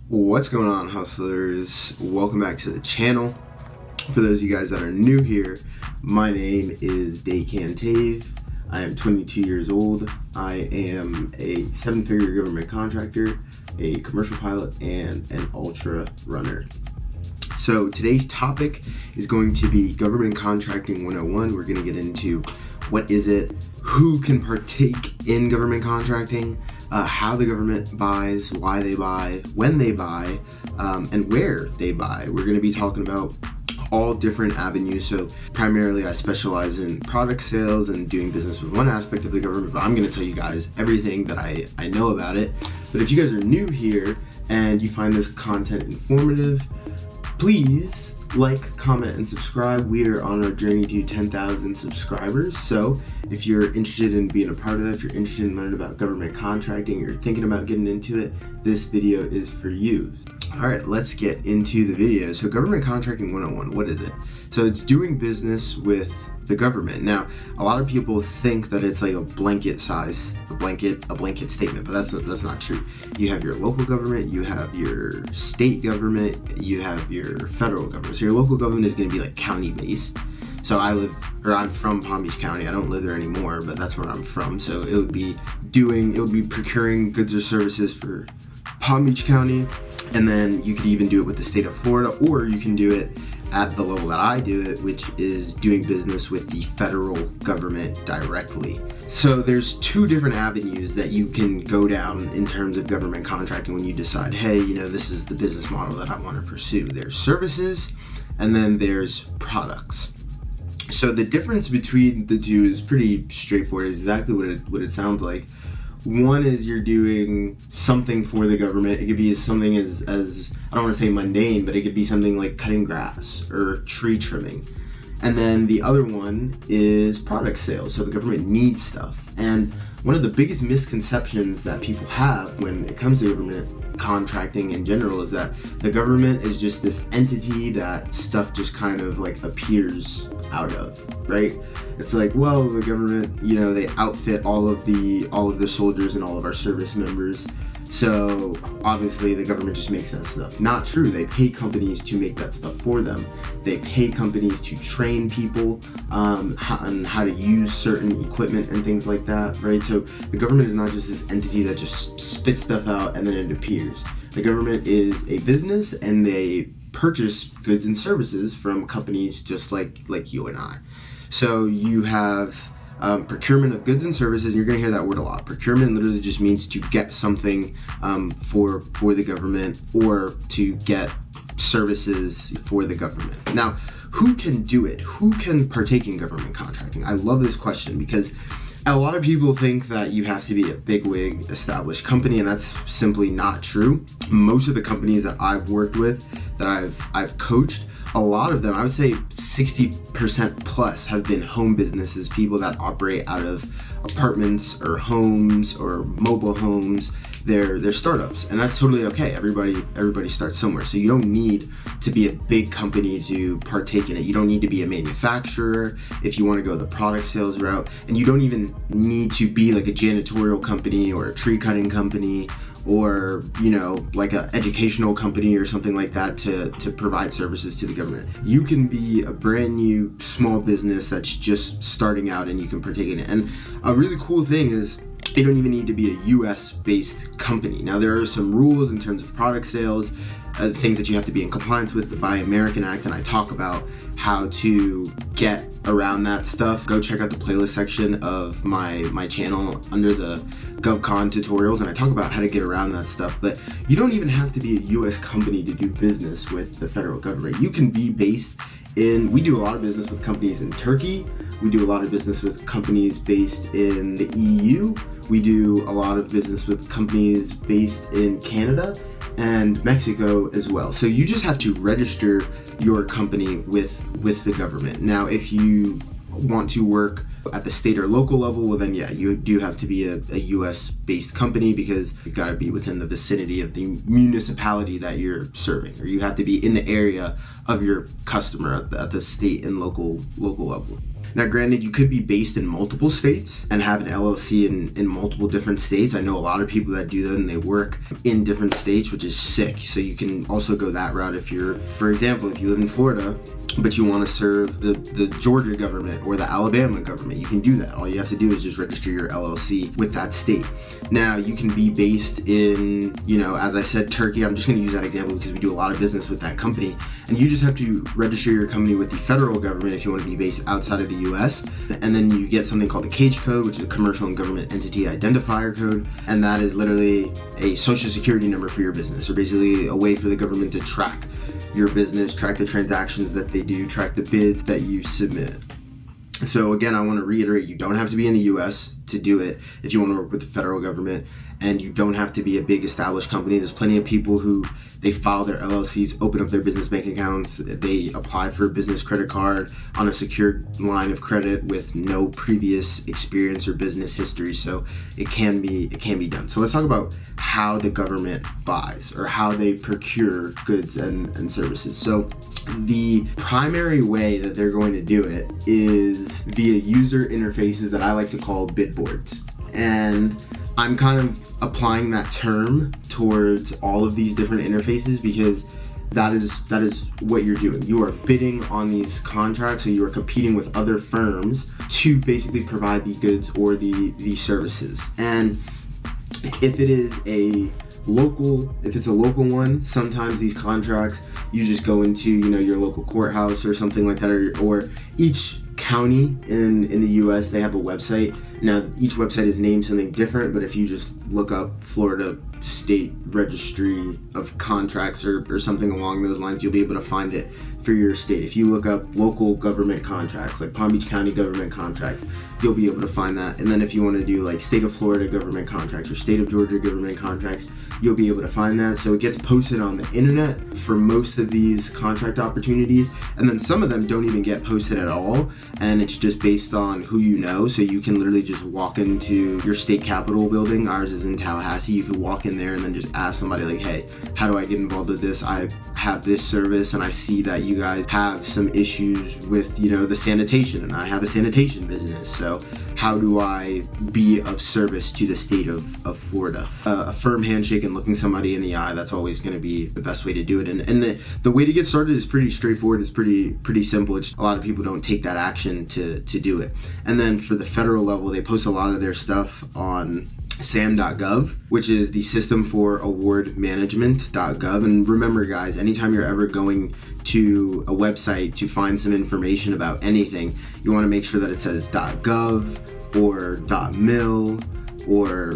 What's going on, hustlers? Welcome back to the channel. For those of you guys that are new here, my name is Tave. I am 22 years old. I am a 7-figure government contractor, a commercial pilot, and an ultra runner. So today's topic is going to be government contracting 101. We're going to get into what is it, who can partake in government contracting, how the government buys, why they buy, when they buy, and where they buy. We're going to be talking about all different avenues. So primarily I specialize in product sales and doing business with one aspect of the government, but I'm going to tell you guys everything that I know about it. But if you guys are new here and you find this content informative, please like, comment, and subscribe. We are on our journey to 10,000 subscribers. So if you're interested in being a part of that, if you're interested in learning about government contracting, you're thinking about getting into it, this video is for you. All right, let's get into the video. So government contracting 101, what is it? So it's doing business with the government. Now, a lot of people think that it's like a blanket statement, but that's not true. You have your local government, you have your state government, you have your federal government. So your local government is going to be like county based. So I'm from Palm Beach County. I don't live there anymore, but that's where I'm from. So it would be procuring goods or services for Palm Beach County. And then you could even do it with the state of Florida, or you can do it at the level that I do it, which is doing business with the federal government directly. So there's two different avenues that you can go down in terms of government contracting when you decide, hey, this is the business model that I want to pursue. There's services, and then there's products. So the difference between the two is pretty straightforward. It's exactly what it sounds like. One is you're doing something for the government. It could be something as I don't want to say mundane, but it could be something like cutting grass or tree trimming. And then the other one is product sales. So the government needs stuff. And one of the biggest misconceptions that people have when it comes to government contracting in general is that the government is just this entity that stuff just kind of like appears out of, right? It's like, well, the government, they outfit all of the soldiers and all of our service members. So obviously the government just makes that stuff. Not true. They pay companies to make that stuff for them. They pay companies to train people on how to use certain equipment and things like that, right? So the government is not just this entity that just spits stuff out and then it appears. The government is a business, and they purchase goods and services from companies just like you and I. So you have procurement of goods and services, and you're going to hear that word a lot. Procurement literally just means to get something for the government, or to get services for the government. Now, who can do it? Who can partake in government contracting? I love this question because a lot of people think that you have to be a bigwig established company, and that's simply not true. Most of the companies that I've worked with, that I've coached, a lot of them, I would say 60% plus, have been home businesses, people that operate out of apartments or homes or mobile homes. They're startups, and that's totally okay. Everybody starts somewhere. So you don't need to be a big company to partake in it. You don't need to be a manufacturer if you want to go the product sales route, and you don't even need to be like a janitorial company or a tree cutting company, or like an educational company or something like that to provide services to the government. You can be a brand new small business that's just starting out, and you can partake in it. And a really cool thing is they don't even need to be a US based company. Now, there are some rules in terms of product sales, things that you have to be in compliance with the Buy American Act, and I talk about how to get around that stuff. Go check out the playlist section of my channel under the govcon tutorials, and I talk about how to get around that stuff. But you don't even have to be a US company to do business with the federal government. You can be based we do a lot of business with companies in Turkey. We do a lot of business with companies based in the EU. We do a lot of business with companies based in Canada and Mexico as well. So you just have to register your company with the government. Now, if you want to work at the state or local level, well then yeah, you do have to be a US based company, because you've got to be within the vicinity of the municipality that you're serving, or you have to be in the area of your customer at the state and local level. Now, granted, you could be based in multiple states and have an LLC in multiple different states. I know a lot of people that do that and they work in different states, which is sick. So you can also go that route if you're, for example, if you live in Florida, but you want to serve the Georgia government or the Alabama government, you can do that. All you have to do is just register your LLC with that state. Now, you can be based in, as I said, Turkey. I'm just going to use that example because we do a lot of business with that company. And you just have to register your company with the federal government if you want to be based outside of the US. And then you get something called a CAGE code, which is a commercial and government entity identifier code. And that is literally a social security number for your business, or basically a way for the government to track your business, track the transactions that they do, track the bids that you submit. So again, I want to reiterate, you don't have to be in the US to do it if you want to work with the federal government, and you don't have to be a big established company. There's plenty of people who they file their LLCs, open up their business bank accounts, they apply for a business credit card on a secured line of credit with no previous experience or business history. So it can be done. So let's talk about how the government buys or how they procure goods and services. So the primary way that they're going to do it is via user interfaces that I like to call bid boards. And I'm kind of applying that term towards all of these different interfaces because that is what you're doing. You are bidding on these contracts, so you are competing with other firms to basically provide the goods or the services. And if it's a local one, sometimes these contracts you just go into your local courthouse or something like that, or each county in the US, they have a website. Now, each website is named something different, but if you just look up Florida State Registry of Contracts or something along those lines, you'll be able to find it for your state. If you look up local government contracts, like Palm Beach County government contracts, you'll be able to find that. And then if you want to do like state of Florida government contracts or state of Georgia government contracts, you'll be able to find that. So it gets posted on the internet for most of these contract opportunities. And then some of them don't even get posted at all. And it's just based on who you know. So you can literally just walk into your state capitol building. Ours is in Tallahassee. You can walk in there and then just ask somebody like, hey, how do I get involved with this? I have this service and I see that you guys have some issues with, the sanitation, and I have a sanitation business. So how do I be of service to the state of Florida? A firm handshake and looking somebody in the eye, that's always going to be the best way to do it. And the way to get started is pretty straightforward. It's pretty simple. It's, a lot of people don't take that action to do it. And then for the federal level, they post a lot of their stuff on SAM.gov, which is the System for Award Management.gov. And remember, guys, anytime you're ever going to a website to find some information about anything, you want to make sure that it says .gov or .mil or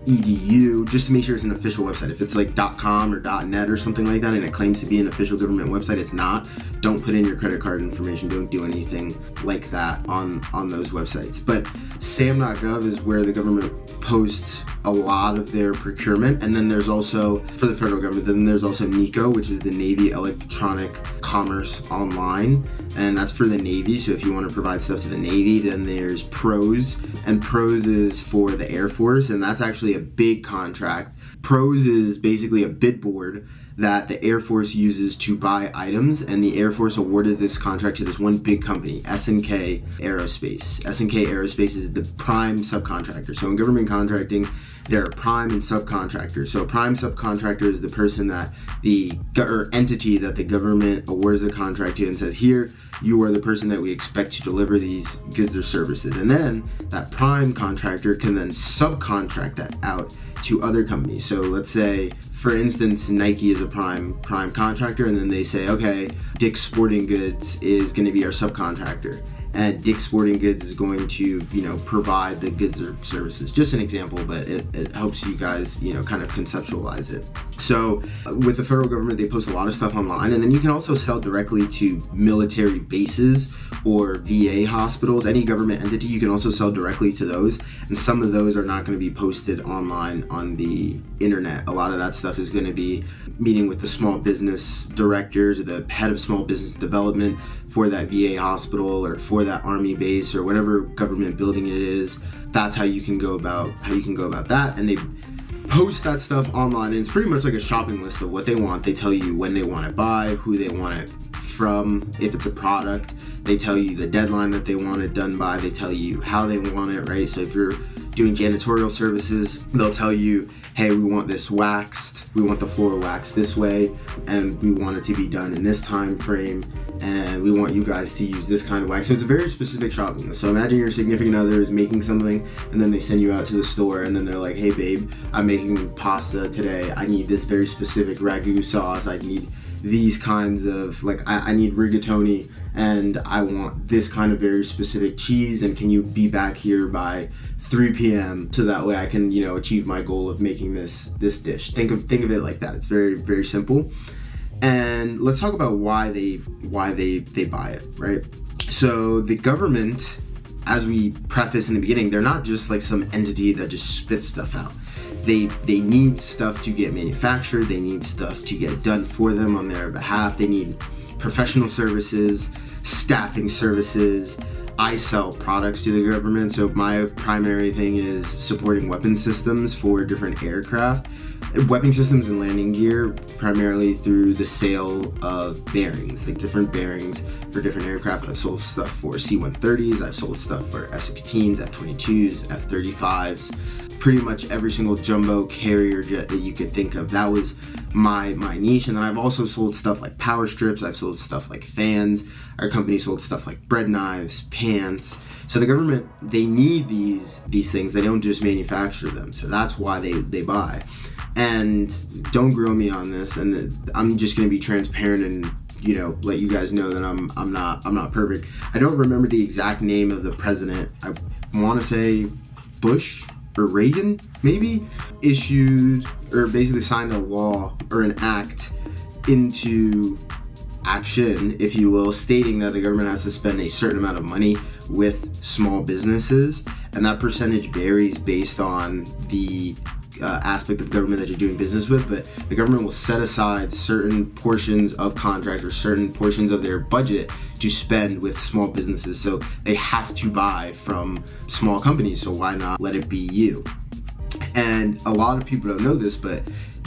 .edu, just to make sure it's an official website. If it's like .com or .net or something like that and it claims to be an official government website, it's not. Don't put in your credit card information. Don't do anything like that on those websites. But SAM.gov is where the government posts a lot of their procurement. And then there's also, for the federal government, then there's also NECO, which is the Navy Electronic Commerce Online. And that's for the Navy. So if you want to provide stuff to the Navy, then there's PROS. And PROS is for the Air Force. And that's actually a big contract. PROS is basically a bid board that the Air Force uses to buy items, and the Air Force awarded this contract to this one big company, S&K Aerospace. S&K Aerospace is the prime subcontractor. So in government contracting, there are prime and subcontractors. So a prime subcontractor is the person that or entity that the government awards the contract to and says, here, you are the person that we expect to deliver these goods or services. And then that prime contractor can then subcontract that out to other companies. So let's say, for instance, Nike is a prime contractor, and then they say, okay, Dick's Sporting Goods is going to be our subcontractor, and Dick's Sporting Goods is going to, provide the goods or services. Just an example, but it helps you guys, kind of conceptualize it. So with the federal government, they post a lot of stuff online, and then you can also sell directly to military bases or VA hospitals. Any government entity, you can also sell directly to those, and some of those are not going to be posted online on the internet. A lot of that stuff is going to be meeting with the small business directors or the head of small business development for that VA hospital or for that Army base or whatever government building it is. That's how you can go about that. And they post that stuff online, and it's pretty much like a shopping list of what they want. They tell you when they want it by, who they want it from, if it's a product, they tell you the deadline that they want it done by, they tell you how they want it, right? So if you're doing janitorial services, they'll tell you, hey, we want this waxed, we want the floor waxed this way, and we want it to be done in this time frame, and we want you guys to use this kind of wax. So it's a very specific shopping list. So imagine your significant other is making something, and then they send you out to the store, and then they're like, hey babe, I'm making pasta today, I need this very specific ragu sauce, I need these kinds of, like, I need rigatoni, and I want this kind of very specific cheese, and can you be back here by 3 p.m. so that way I can, achieve my goal of making this dish. Think of it like that. It's very, very simple. And let's talk about why they buy it, right? So the government, as we preface in the beginning, they're not just like some entity that just spits stuff out. They need stuff to get manufactured. They need stuff to get done for them on their behalf. They need professional services, staffing services. I sell products to the government, so my primary thing is supporting weapon systems for different aircraft. Weapon systems and landing gear, primarily through the sale of bearings, like different bearings for different aircraft. I've sold stuff for C-130s, I've sold stuff for F-16s, F-22s, F-35s, pretty much every single jumbo carrier jet that you could think of. That was my niche. And then I've also sold stuff like power strips, I've sold stuff like fans. Our company sold stuff like bread knives, pants. So the government, they need these things. They don't just manufacture them. So that's why they buy. And don't grill me on this, and I'm just going to be transparent and let you guys know that I'm not perfect. I don't remember the exact name of the president. I want to say Bush or Reagan, maybe, issued or basically signed a law or an act into action, if you will, stating that the government has to spend a certain amount of money with small businesses, and that percentage varies based on the aspect of government that you're doing business with, but the government will set aside certain portions of contracts or certain portions of their budget to spend with small businesses. So they have to buy from small companies, so why not let it be you? And a lot of people don't know this, but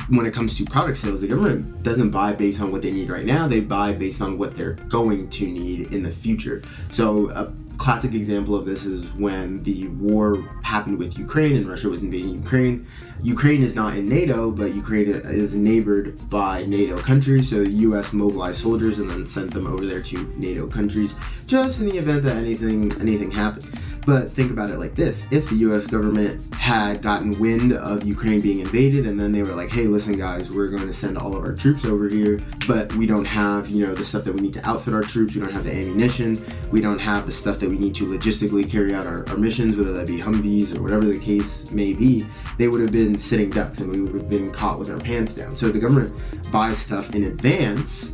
when it comes to product sales, the government doesn't buy based on what they need right now, they buy based on what they're going to need in the future. So a classic example of this is when the war happened with Ukraine and Russia was invading Ukraine. Ukraine is not in NATO, but Ukraine is neighbored by NATO countries, so the US mobilized soldiers and then sent them over there to NATO countries just in the event that anything happened. But think about it like this: if the US government had gotten wind of Ukraine being invaded and then they were like, hey, listen guys, we're going to send all of our troops over here, but we don't have, the stuff that we need to outfit our troops, we don't have the ammunition, we don't have the stuff that we need to logistically carry out our missions, whether that be Humvees or whatever the case may be, they would have been sitting ducks and we would have been caught with our pants down. So the government buys stuff in advance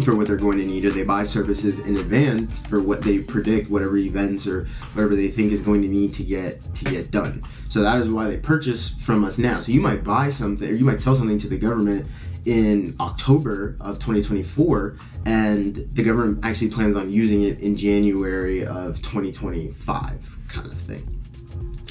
for what they're going to need, or they buy services in advance for what they predict, whatever events or whatever they think is going to need to get done. So that is why they purchase from us now. So you might buy something, or you might sell something to the government in October of 2024, and the government actually plans on using it in January of 2025, kind of thing.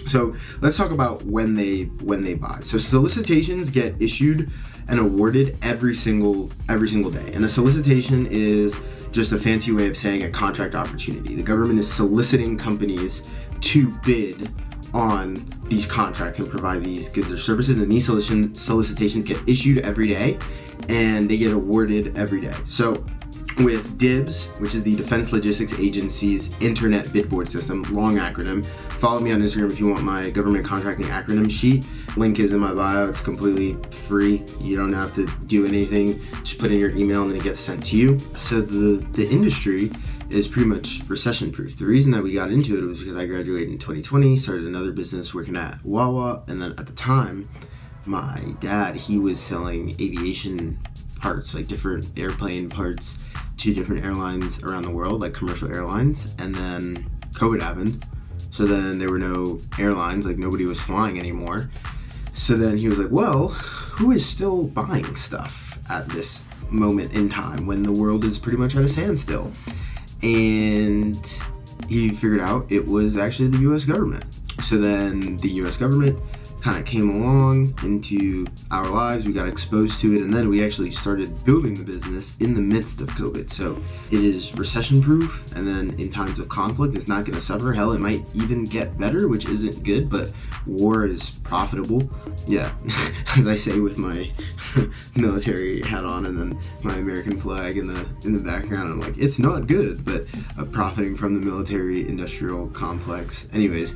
So let's talk about when they buy. So solicitations get issued and awarded every single day. And a solicitation is just a fancy way of saying a contract opportunity. The government is soliciting companies to bid on these contracts and provide these goods or services, and these solicitations get issued every day and they get awarded every day. So with DIBS, which is the Defense Logistics Agency's Internet Bid Board System, long acronym. Follow me on Instagram if you want my government contracting acronym sheet. Link is in my bio. It's completely free. You don't have to do anything. Just put in your email and then it gets sent to you. So the industry is pretty much recession proof. The reason that we got into it was because I graduated in 2020, started another business working at Wawa, and then at the time, my dad, he was selling aviation parts, like different airplane parts to different airlines around the world, like commercial airlines, and then COVID happened. So then there were no airlines, like nobody was flying anymore. So then he was like, well, who is still buying stuff at this moment in time when the world is pretty much at a standstill? And he figured out it was actually the US government. So then the US government kind of came along into our lives. We got exposed to it, and then we actually started building the business in the midst of COVID. So it is recession proof, and then in times of conflict, it's not going to suffer. Hell, it might even get better, which isn't good, but war is profitable. Yeah, as I say with my military hat on and then my American flag in the background, I'm like, it's not good, but profiting from the military industrial complex. Anyways,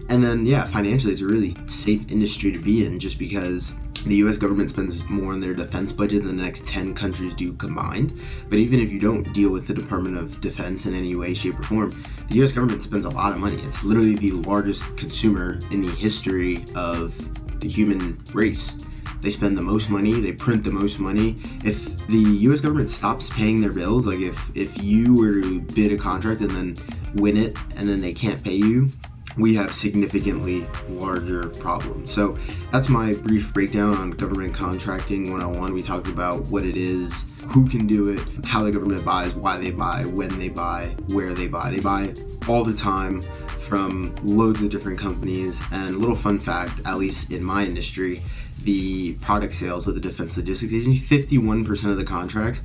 and then yeah, financially it's a really safe industry to be in, just because the US government spends more on their defense budget than the next 10 countries do combined. But even if you don't deal with the Department of Defense in any way, shape, or form, the US government spends a lot of money. It's literally the largest consumer in the history of the human race. They spend the most money, they print the most money. If the US government stops paying their bills, like if you were to bid a contract and then win it and then they can't pay you, we have significantly larger problems. So that's my brief breakdown on government contracting 101. We talked about what it is, who can do it, how the government buys, why they buy, when they buy, where they buy. They buy all the time from loads of different companies. And a little fun fact, at least in my industry, the product sales with the Defense Logistics Agency, 51% of the contracts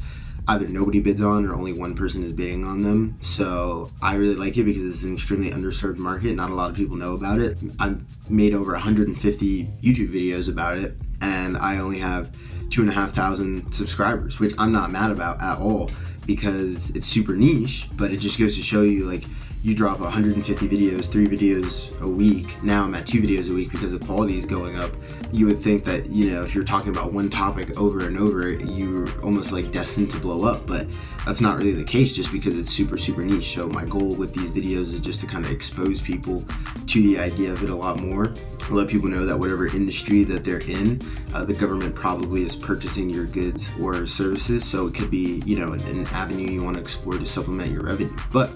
either nobody bids on or only one person is bidding on them. So I really like it because it's an extremely underserved market. Not a lot of people know about it. I've made over 150 YouTube videos about it, and I only have 2,500 subscribers, which I'm not mad about at all because it's super niche, but it just goes to show you, like, you drop 150 videos, 3 videos a week. Now I'm at 2 videos a week because the quality is going up. You would think that, you know, if you're talking about one topic over and over, you're almost like destined to blow up, but that's not really the case just because it's super, super niche. So my goal with these videos is just to kind of expose people to the idea of it a lot more. Let people know that whatever industry that they're in, the government probably is purchasing your goods or services. So it could be, you know, an avenue you want to explore to supplement your revenue. But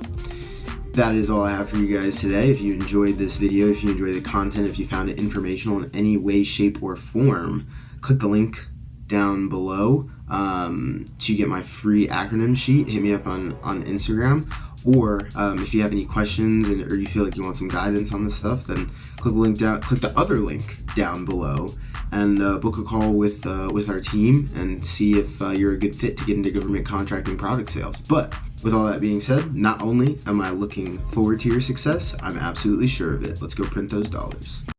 that is all I have for you guys today. If you enjoyed this video, if you enjoyed the content, if you found it informational in any way, shape, or form, click the link down below to get my free acronym sheet. Hit me up on Instagram. Or if you have any questions or you feel like you want some guidance on this stuff, then click the other link down below and book a call with our team and see if you're a good fit to get into government contracting product sales. But with all that being said, not only am I looking forward to your success, I'm absolutely sure of it. Let's go print those dollars.